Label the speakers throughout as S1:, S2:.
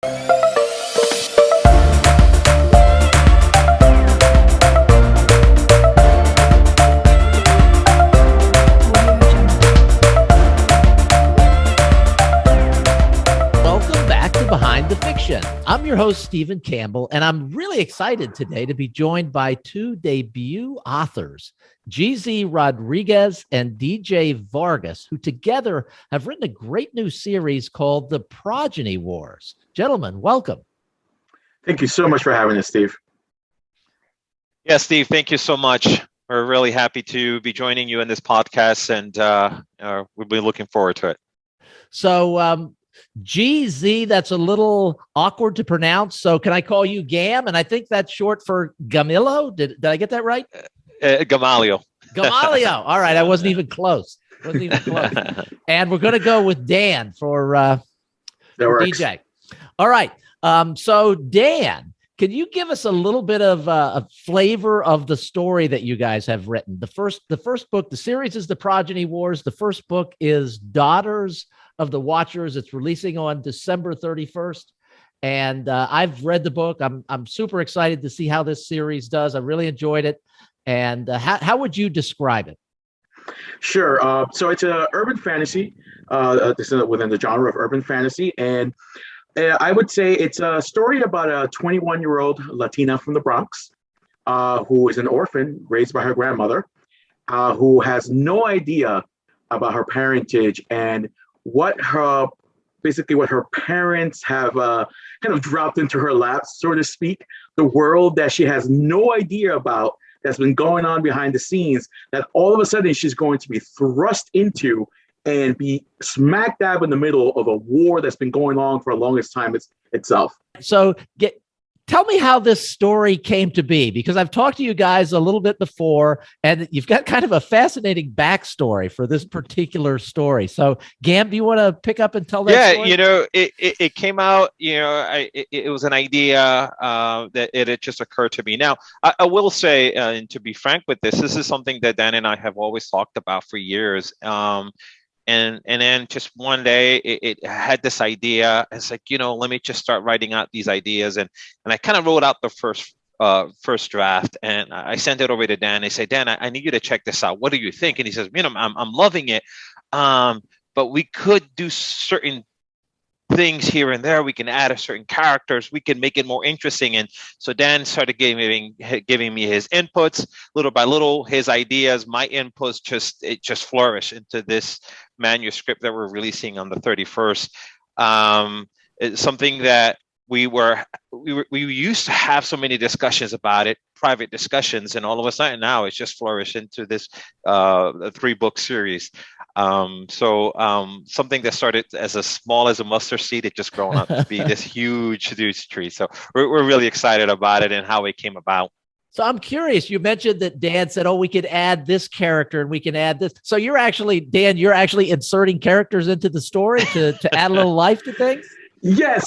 S1: Behind the Fiction. I'm your host, Stephen Campbell, and I'm really excited today to be joined by two debut authors, GZ Rodriguez and DJ Vargas, who together have written a great new series called The Progeny Wars. Gentlemen, welcome.
S2: Thank you so much for having us, Steve.
S3: Yeah, Steve, thank you so much. We're really happy to be joining you in this podcast, and we'll be looking forward to it.
S1: So, GZ, that's a little awkward to pronounce. So can I call you Gam? And I think that's short for Gamillo. Did I get that right?
S3: Gamalio.
S1: Gamalio. All right. I wasn't even close. And we're going to go with Dan for DJ. All right. So Dan, can you give us a little bit of a flavor of the story that you guys have written? The first book, the series is The Progeny Wars. The first book is Daughters of the Watchers. It's releasing on December 31st. And I've read the book. I'm super excited to see how this series does. I really enjoyed it. And how would you describe it?
S2: Sure. So it's a urban fantasy. This is within the genre of urban fantasy. And I would say it's a story about a 21-year-old Latina from the Bronx who is an orphan raised by her grandmother, who has no idea about her parentage and what her parents have kind of dropped into her lap, so to speak, the world that she has no idea about that's been going on behind the scenes, that all of a sudden she's going to be thrust into and be smack dab in the middle of a war that's been going on for the longest time itself.
S1: So tell me how this story came to be, because I've talked to you guys a little bit before, and you've got kind of a fascinating backstory for this particular story. So, Gam, do you want to pick up and tell that story?
S3: Yeah, it came out, it was an idea that it had just occurred to me. Now, I will say, and to be frank with this is something that Dan and I have always talked about for years. And then just one day it had this idea. It's like, let me just start writing out these ideas. And I kind of wrote out the first draft, and I sent it over to Dan. I say, Dan, I need you to check this out. What do you think? And he says, I'm loving it. But we could do certain things here and there. We can add certain characters. We can make it more interesting. And so Dan started giving me his inputs little by little, his ideas, my inputs, just flourished into this manuscript that we're releasing on the 31st. It's something that we used to have so many discussions about it, private discussions, and all of a sudden now it's just flourished into this 3-book series. Something that started as small as a mustard seed, it just grown up to be this huge tree. So we're really excited about it and how it came about.
S1: So I'm curious, you mentioned that Dan said, we could add this character and we can add this. So you're actually inserting characters into the story to add a little life to things?
S2: Yeah,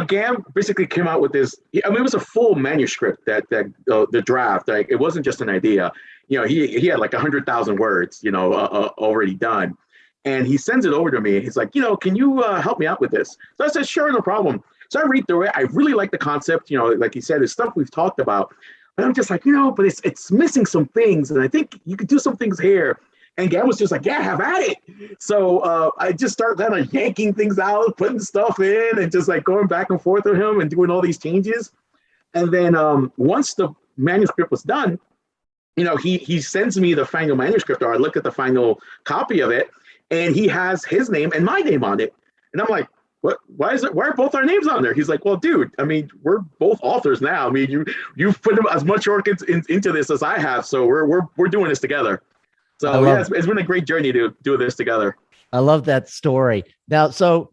S2: Gam basically came out with this. I mean, it was a full manuscript the draft. Like, it wasn't just an idea. He had like 100,000 words, already done, and he sends it over to me. He's like, can you help me out with this? So I said, sure, no problem. So I read through it. I really like the concept. Like he said, it's stuff we've talked about, but I'm just like, but it's missing some things, and I think you could do some things here. And Gam was just like, yeah, have at it. So I just started kind of yanking things out, putting stuff in, and just like going back and forth with him and doing all these changes. And then once the manuscript was done, he sends me the final manuscript, or I look at the final copy of it, and he has his name and my name on it. And I'm like, what? Why are both our names on there? He's like, well, dude, I mean, we're both authors now. I mean, you've put as much work into this as I have, so we're doing this together. So yeah, it's been a great journey to do this together.
S1: I love that story. Now, so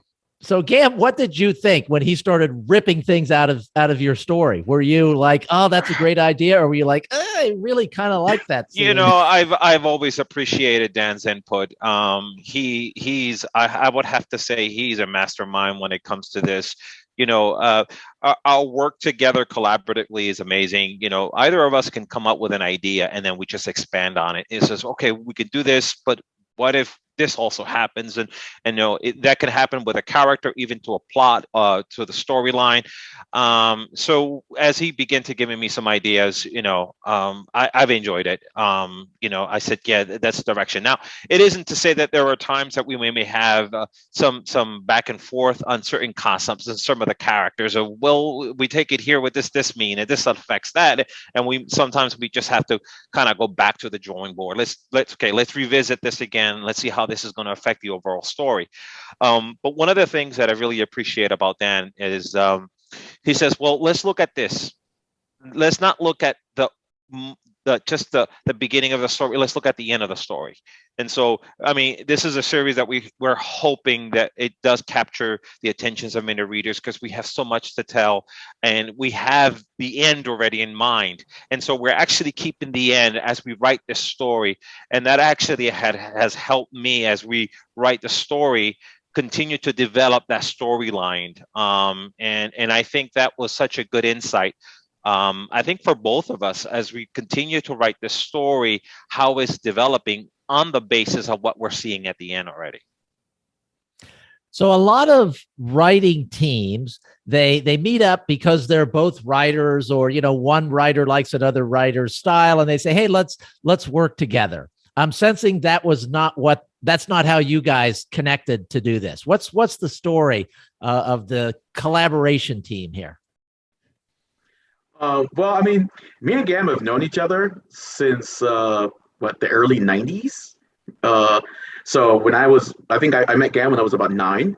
S1: Gam, what did you think when he started ripping things out of your story? Were you like, oh, that's a great idea? Or were you like, I really kind of like that scene?
S3: I've always appreciated Dan's input. I would have to say he's a mastermind when it comes to this. Our work together collaboratively is amazing. Either of us can come up with an idea and then we just expand on it. It says, okay, we could do this, but what if this also happens, and that can happen with a character, even to a plot, to the storyline. So as he began to giving me some ideas, I've enjoyed it. I said, yeah, that's the direction. Now, it isn't to say that there are times that we may have some back and forth on certain concepts and some of the characters, or well, we take it here, what does this mean, and this affects that, and sometimes we just have to kind of go back to the drawing board. Let's revisit this again. Let's see how this is going to affect the overall story. But one of the things that I really appreciate about Dan is he says, well, let's look at this. Let's not look at just the beginning of the story. Let's look at the end of the story. And so, I mean, this is a series that we're hoping that it does capture the attentions of many readers, because we have so much to tell, and we have the end already in mind. And so we're actually keeping the end as we write this story. And that actually has helped me, as we write the story, continue to develop that storyline. And I think that was such a good insight. I think for both of us, as we continue to write this story, how it's developing on the basis of what we're seeing at the end already.
S1: So a lot of writing teams, they meet up because they're both writers, or, one writer likes another writer's style, and they say, hey, let's work together. I'm sensing that's not how you guys connected to do this. What's the story of the collaboration team here?
S2: Well, I mean, me and Gam have known each other since the early 90s. So when I think I met Gam when I was about 9,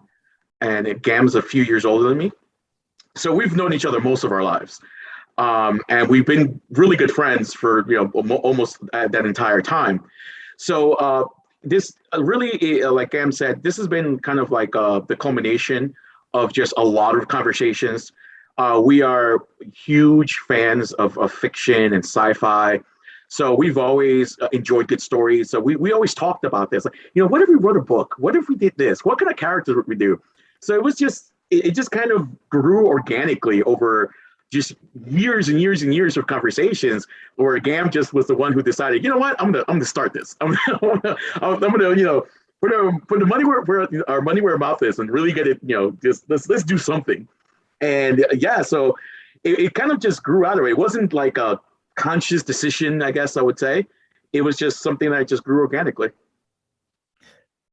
S2: and Gam's a few years older than me. So we've known each other most of our lives. And we've been really good friends for, almost that entire time. So this really, like Gam said, this has been kind of like the culmination of just a lot of conversations. We are huge fans of fiction and sci-fi. So we've always enjoyed good stories. So we always talked about this. Like, what if we wrote a book? What if we did this? What kind of characters would we do? So it just kind of grew organically over just years and years and years of conversations, where Gam just was the one who decided, you know what, I'm gonna start this. I'm gonna put the money where our money where our mouth is, and really get it. Just let's do something. And yeah, so it kind of just grew out of it. It wasn't like a conscious decision, I guess I would say. It was just something that just grew organically.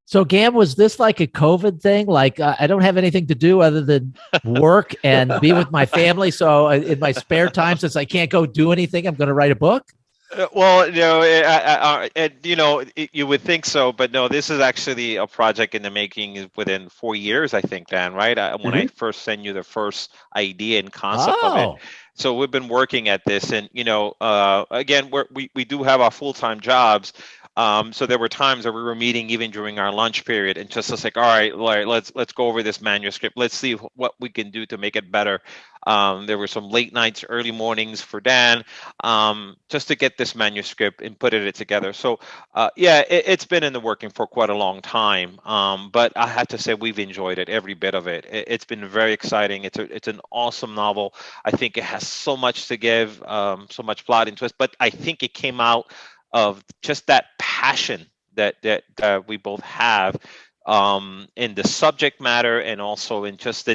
S1: So Gam, was this like a COVID thing? Like, I don't have anything to do other than work and be with my family. So in my spare time, since I can't go do anything, I'm going to write a book?
S3: Well, you would think so, but no, this is actually a project in the making within 4 years, I think, Dan, right? When I first sent you the first idea and concept of it. So we've been working at this, and, again, we do have our full-time jobs. So there were times that we were meeting even during our lunch period, and just like, all right, let's go over this manuscript. Let's see what we can do to make it better. There were some late nights, early mornings for Dan, just to get this manuscript and put it together. So it's been in the working for quite a long time. But I have to say we've enjoyed it, every bit of it. It's been very exciting. It's an awesome novel. I think it has so much to give, so much plot and twist, but I think it came out of just that passion that we both have in the subject matter, and also in just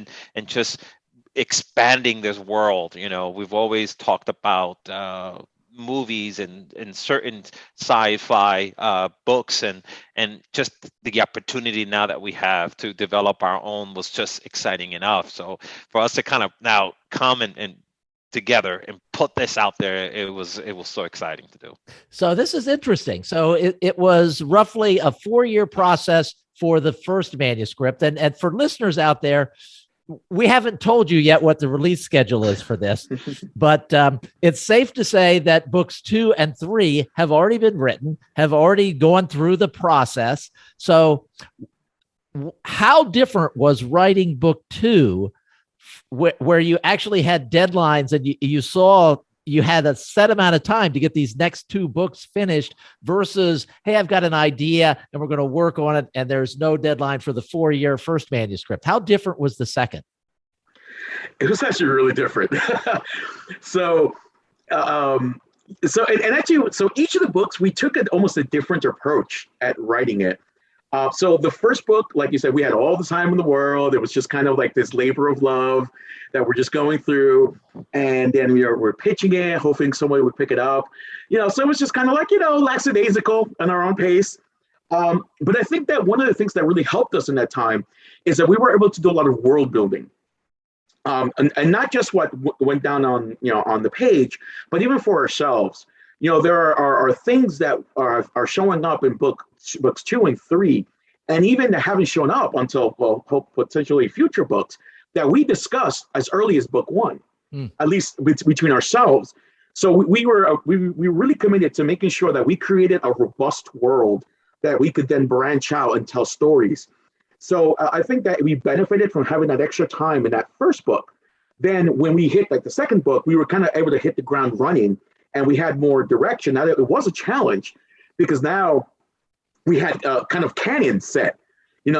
S3: expanding this world. We've always talked about movies and certain sci-fi books, and just the opportunity now that we have to develop our own was just exciting enough. So for us to kind of now come and together and put this out there, it was so exciting to do.
S1: So this is interesting. So it was roughly a 4-year process for the first manuscript. And for listeners out there, we haven't told you yet what the release schedule is for this, but it's safe to say that books 2 and 3 have already been written, have already gone through the process. So how different was writing book 2, where you actually had deadlines and you saw you had a set amount of time to get these next 2 books finished, versus, hey, I've got an idea and we're going to work on it, and there's no deadline for the 4-year first manuscript? How different was the second?
S2: It was actually really different. So each of the books, we took almost a different approach at writing it. So the first book, like you said, we had all the time in the world. It was just kind of like this labor of love that we're just going through. And then we're pitching it, hoping somebody would pick it up. So it was just kind of like, lackadaisical on our own pace. But I think that one of the things that really helped us in that time is that we were able to do a lot of world building. And not just what went down on the page, but even for ourselves. There are things that are showing up in books 2 and 3, and even that haven't shown up until potentially future books that we discussed as early as book 1, at least between ourselves. So we were really committed to making sure that we created a robust world that we could then branch out and tell stories. So I think that we benefited from having that extra time in that first book. Then when we hit like the second book, we were kind of able to hit the ground running, and we had more direction. Now it was a challenge because now we had kind of canon set,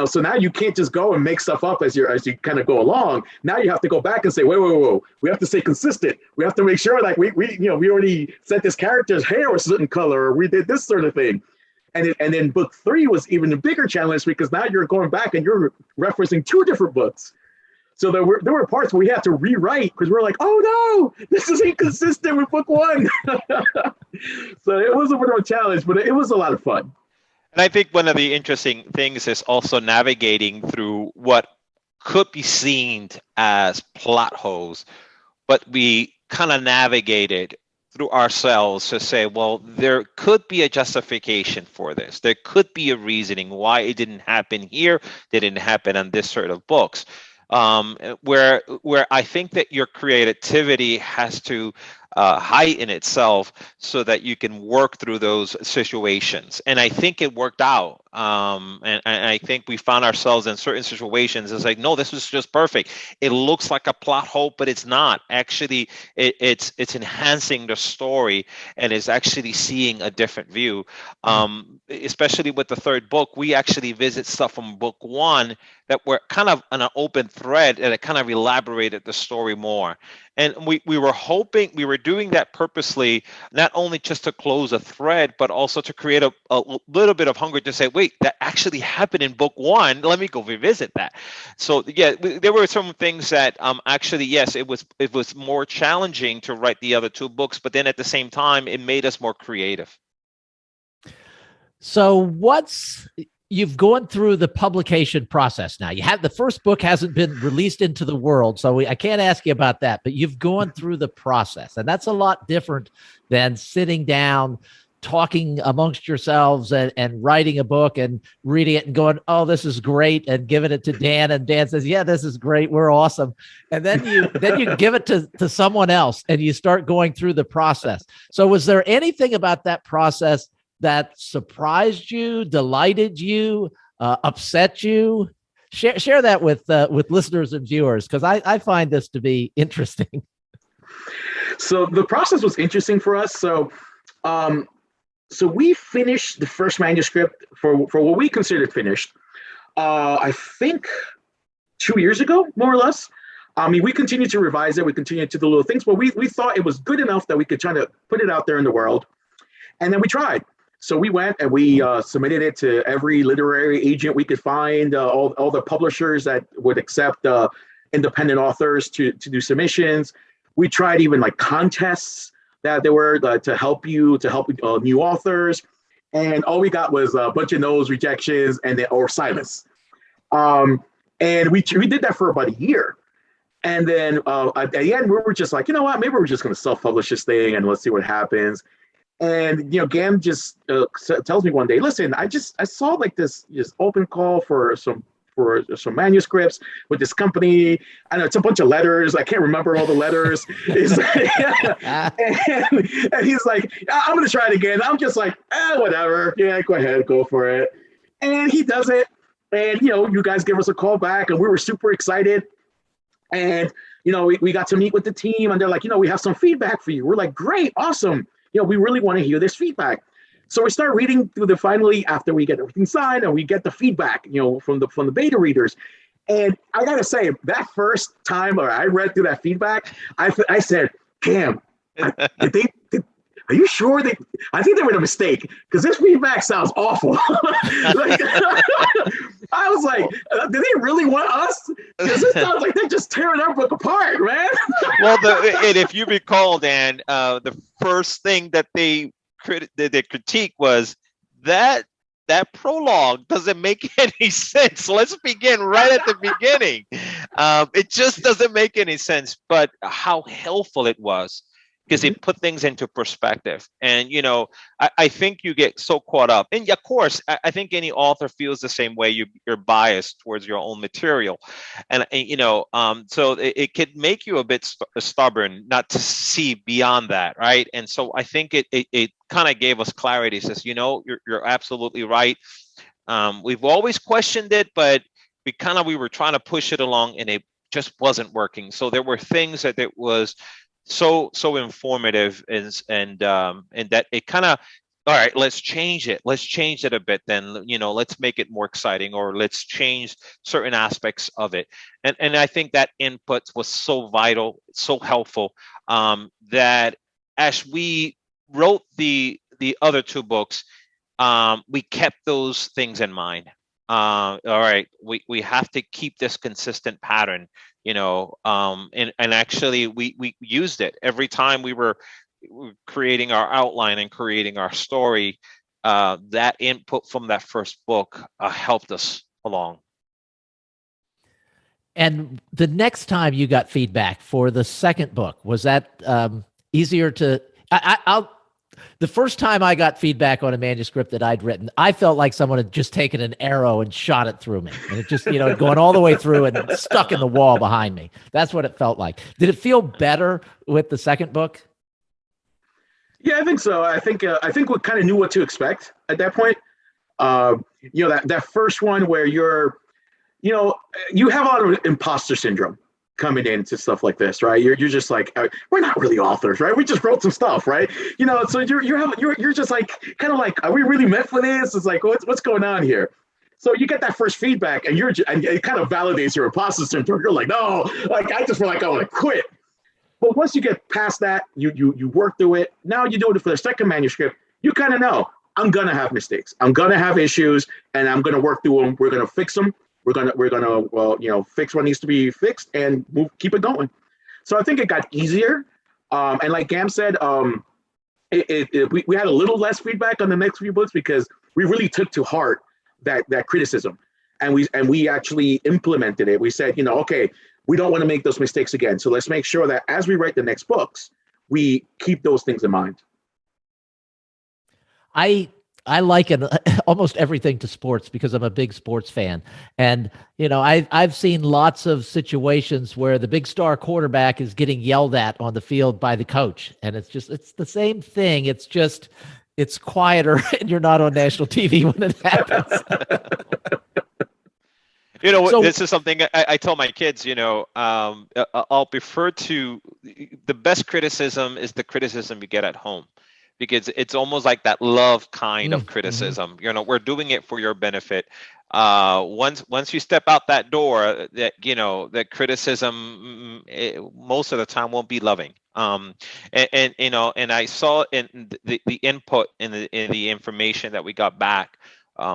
S2: so now you can't just go and make stuff up as you kind of go along. Now you have to go back and say, whoa, we have to stay consistent. We have to make sure like we already said this character's hair was a certain color, or we did this sort of thing. And then book 3 was even a bigger challenge because now you're going back and you're referencing 2 different books. So there were parts where we had to rewrite because we're like, oh no, this is inconsistent with book 1. So it was a bit of a challenge, but it was a lot of fun.
S3: And I think one of the interesting things is also navigating through what could be seen as plot holes, but we kind of navigated through ourselves to say, well, there could be a justification for this. There could be a reasoning why it didn't happen here, didn't happen on this sort of books. Where I think that your creativity has to heighten itself so that you can work through those situations. And I think it worked out. And I think we found ourselves in certain situations. It's like, no, this was just perfect. It looks like a plot hole, but it's not. Actually, it's enhancing the story and is actually seeing a different view. Especially with the third book, we actually visit stuff from book 1 that were kind of on an open thread, and it kind of elaborated the story more. And we were hoping, we were doing that purposely, not only just to close a thread, but also to create a little bit of hunger to say, wait, that actually happened in book 1. Let me go revisit that. So yeah, there were some things that actually, yes, it was more challenging to write the other 2 books, but then at the same time, it made us more creative.
S1: So you've gone through the publication process now. You have the first book hasn't been released into the world, so I can't ask you about that, but you've gone through the process, and that's a lot different than sitting down, talking amongst yourselves and writing a book and reading it and going, oh, this is great, and giving it to Dan, and Dan says, yeah, this is great, we're awesome. And then you give it to someone else and you start going through the process. So was there anything about that process that surprised you, delighted you, upset you? Share that with listeners and viewers, because I find this to be interesting.
S2: So the process was interesting for us. So we finished the first manuscript for what we considered finished, I think 2 years ago, more or less. I mean, we continued to revise it. We continued to do little things, but we thought it was good enough that we could try to put it out there in the world. And then we tried. So we went and we submitted it to every literary agent we could find, all the publishers that would accept independent authors to do submissions. We tried even like contests that there were to help new authors, and all we got was a bunch of no's, rejections, or silence. And we did that for about a year. And then at the end, we were just like, you know what, maybe we're just going to self-publish this thing and let's see what happens. And Gam just tells me one day, listen, I saw like this open call for some manuscripts with this company. I know it's a bunch of letters. I can't remember all the letters. and he's like, I'm going to try it again. I'm just like, whatever. Yeah, go ahead, go for it. And he does it. And, you guys give us a call back, and we were super excited. And, we got to meet with the team, and they're like, we have some feedback for you. We're like, great, awesome. We really want to hear this feedback. So we start reading through finally, after we get everything signed and we get the feedback, from the beta readers. And I got to say, that first time I read through that feedback, I said, Cam, I are you sure I think they made a mistake because this feedback sounds awful. Like, I was like, do they really want us? Because it sounds like they're just tearing our book apart, man.
S3: Well, and if you recall, Dan, the first thing that they critique was that prologue doesn't make any sense. Let's begin right at the beginning. It just doesn't make any sense, but how helpful it was, because it put things into perspective. And, I think you get so caught up. And of course, I think any author feels the same way. You're biased towards your own material. And so it could make you a bit stubborn not to see beyond that, right? And so I think it kind of gave us clarity. It says, you're absolutely right. We've always questioned it, but we were trying to push it along, and it just wasn't working. So there were things that it was so informative, and that it kind of, all right, let's change it a bit, then let's make it more exciting, or let's change certain aspects of it. And I think that input was so vital, so helpful, that as we wrote the other two books, we kept those things in mind. All right, we have to keep this consistent pattern, and actually we used it every time we were creating our outline and creating our story. That input from that first book helped us along.
S1: And the next time you got feedback for the second book, was that easier to? The first time I got feedback on a manuscript that I'd written, I felt like someone had just taken an arrow and shot it through me, and it just, going all the way through and stuck in the wall behind me. That's what it felt like. Did it feel better with the second book?
S2: Yeah, I think so. I think we kind of knew what to expect at that point. That first one where you have a lot of imposter syndrome coming into stuff like this, right? You're just like, we're not really authors, right? We just wrote some stuff, right? So you're just like, kind of like, are we really meant for this? It's like, what's going on here? So you get that first feedback, and it kind of validates your imposter syndrome. You're like, no, like I just feel like I want to quit. But once you get past that, you work through it. Now you're doing it for the second manuscript. You kind of know, I'm gonna have mistakes. I'm gonna have issues, and I'm gonna work through them. We're gonna fix them. We're gonna fix what needs to be fixed and keep it going. So I think it got easier. And like Gam said, we had a little less feedback on the next few books because we really took to heart that criticism, and we actually implemented it. We said, okay, we don't want to make those mistakes again. So let's make sure that as we write the next books, we keep those things in mind.
S1: I liken almost everything to sports because I'm a big sports fan. And, I've seen lots of situations where the big star quarterback is getting yelled at on the field by the coach. And it's the same thing. It's quieter, and you're not on national TV when it happens.
S3: This is something I tell my kids, I'll prefer to, the best criticism is the criticism you get at home, because it's almost like that love kind of criticism. We're doing it for your benefit. Once you step out that door, that criticism most of the time won't be loving. And I saw in the input in the information that we got back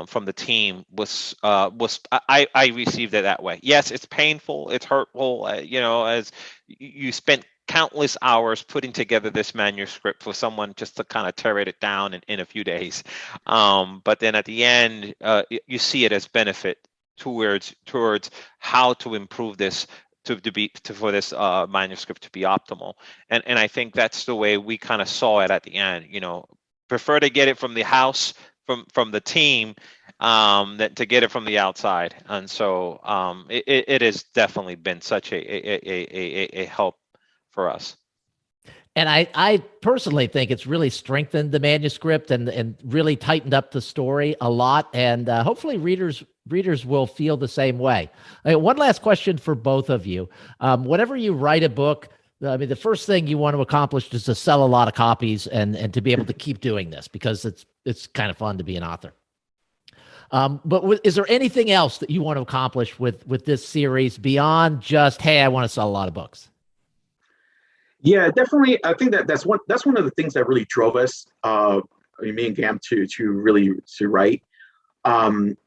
S3: from the team was I received it that way. Yes, it's painful, it's hurtful, as you spent countless hours putting together this manuscript for someone just to kind of tear it down in a few days. But then at the end, you see it as benefit towards how to improve this for this manuscript to be optimal. And I think that's the way we kind of saw it at the end. Prefer to get it from the house, from the team, than to get it from the outside. And so it has definitely been such a help for us.
S1: And I personally think it's really strengthened the manuscript and really tightened up the story a lot. And hopefully readers will feel the same way. One last question for both of you. Whenever you write a book, the first thing you want to accomplish is to sell a lot of copies and to be able to keep doing this, because it's kind of fun to be an author. But is there anything else that you want to accomplish with this series beyond just, hey, I want to sell a lot of books?
S2: Yeah, definitely. I think that's one of the things that really drove us, me and Gam, to write. Um,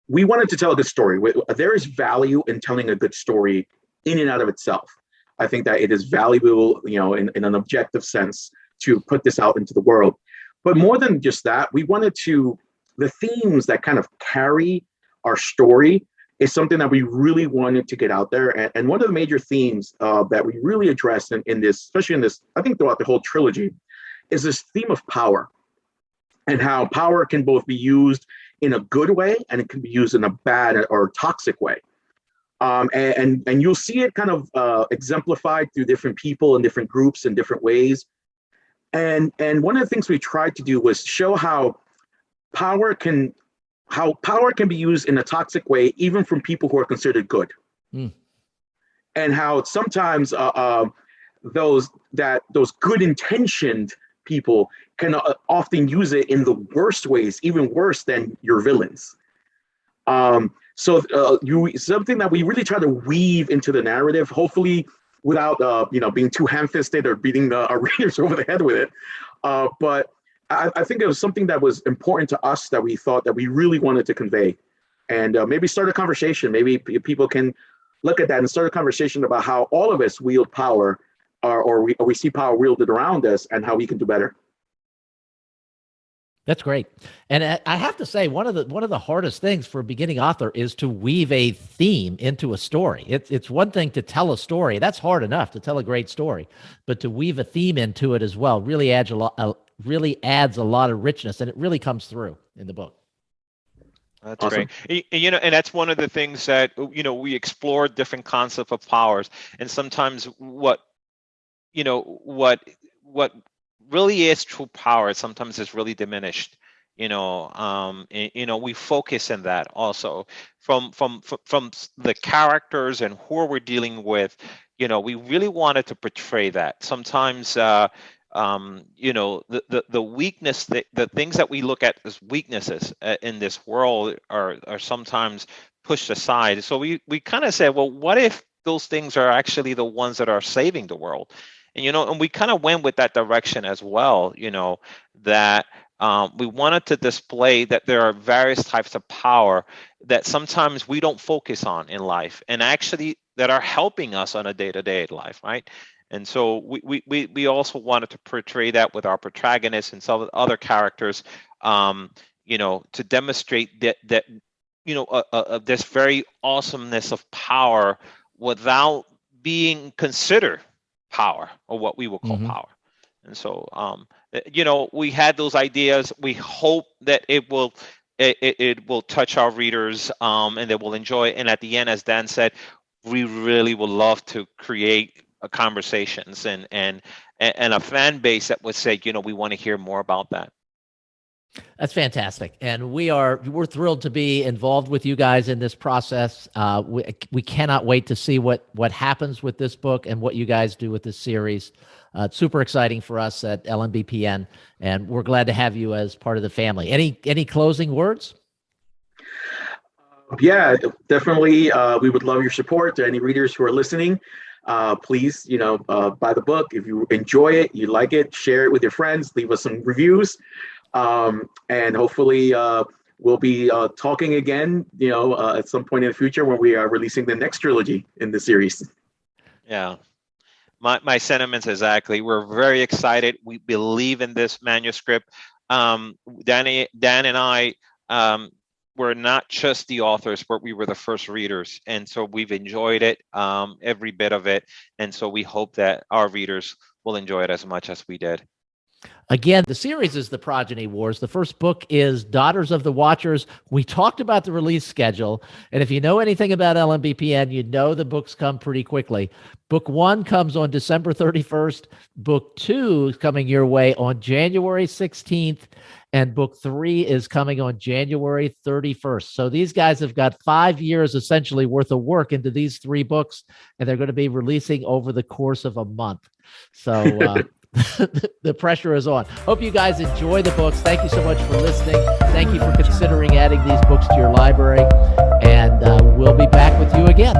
S2: we wanted to tell a good story. There is value in telling a good story in and out of itself. I think that it is valuable, in an objective sense, to put this out into the world. But more than just that, we wanted the themes that kind of carry our story is something that we really wanted to get out there. And one of the major themes that we really addressed in this, especially in this, I think throughout the whole trilogy, is this theme of power and how power can both be used in a good way and it can be used in a bad or toxic way. And you'll see it kind of exemplified through different people and different groups in different ways. And one of the things we tried to do was show how power can be used in a toxic way, even from people who are considered good. Mm. And how sometimes those good intentioned people can often use it in the worst ways, even worse than your villains. Something that we really try to weave into the narrative, hopefully without being too ham-fisted or beating our readers over the head with it. But I think it was something that was important to us that we thought that we really wanted to convey, and maybe start a conversation. Maybe people can look at that and start a conversation about how all of us wield power, or we see power wielded around us, and how we can do better.
S1: That's great. And I have to say, one of the hardest things for a beginning author is to weave a theme into a story. It's one thing to tell a story. That's hard enough to tell a great story, but to weave a theme into it as well really adds a lot of richness, and it really comes through in the book.
S3: That's awesome. Great. And that's one of the things that, we explore different concepts of powers, and sometimes what really is true power sometimes is really diminished. We focus on that also from the characters and who we're dealing with. We really wanted to portray that. Sometimes the weakness, the things that we look at as weaknesses in this world are sometimes pushed aside. So we kind of said, well, what if those things are actually the ones that are saving the world? And we kind of went with that direction as well, that we wanted to display that there are various types of power that sometimes we don't focus on in life, and actually that are helping us on a day-to-day life, right? And so we also wanted to portray that with our protagonists and some other characters, to demonstrate that this very awesomeness of power without being considered power, or what we will call power. And so we had those ideas. We hope that it will touch our readers, and they will enjoy it. And at the end, as Dan said, we really would love to create conversations and a fan base that would say, we want to hear more about that.
S1: That's fantastic. And we're thrilled to be involved with you guys in this process. We cannot wait to see what happens with this book and what you guys do with this series. It's super exciting for us at LMBPN, and we're glad to have you as part of the family. Any closing words?
S2: Yeah, definitely. We would love your support. To any readers who are listening, please, buy the book. If you enjoy it, you like it, share it with your friends, leave us some reviews. And hopefully we'll be talking again, at some point in the future when we are releasing the next trilogy in the series.
S3: Yeah, my sentiments exactly. We're very excited. We believe in this manuscript. Dan and I were not just the authors, but we were the first readers, and so we've enjoyed it, every bit of it. And so we hope that our readers will enjoy it as much as we did.
S1: Again, the series is the Progeny Wars. The first book is Daughters of the Watchers. We talked about the release schedule, and if you know anything about LMBPN, you know the books come pretty quickly. Book 1 comes on December 31st. Book 2 is coming your way on January 16th, and Book 3 is coming on January 31st. So these guys have got 5 years essentially worth of work into these 3 books, and they're going to be releasing over the course of a month. So the pressure is on. Hope you guys enjoy the books. Thank you so much for listening. Thank you for considering adding these books to your library. And we'll be back with you again.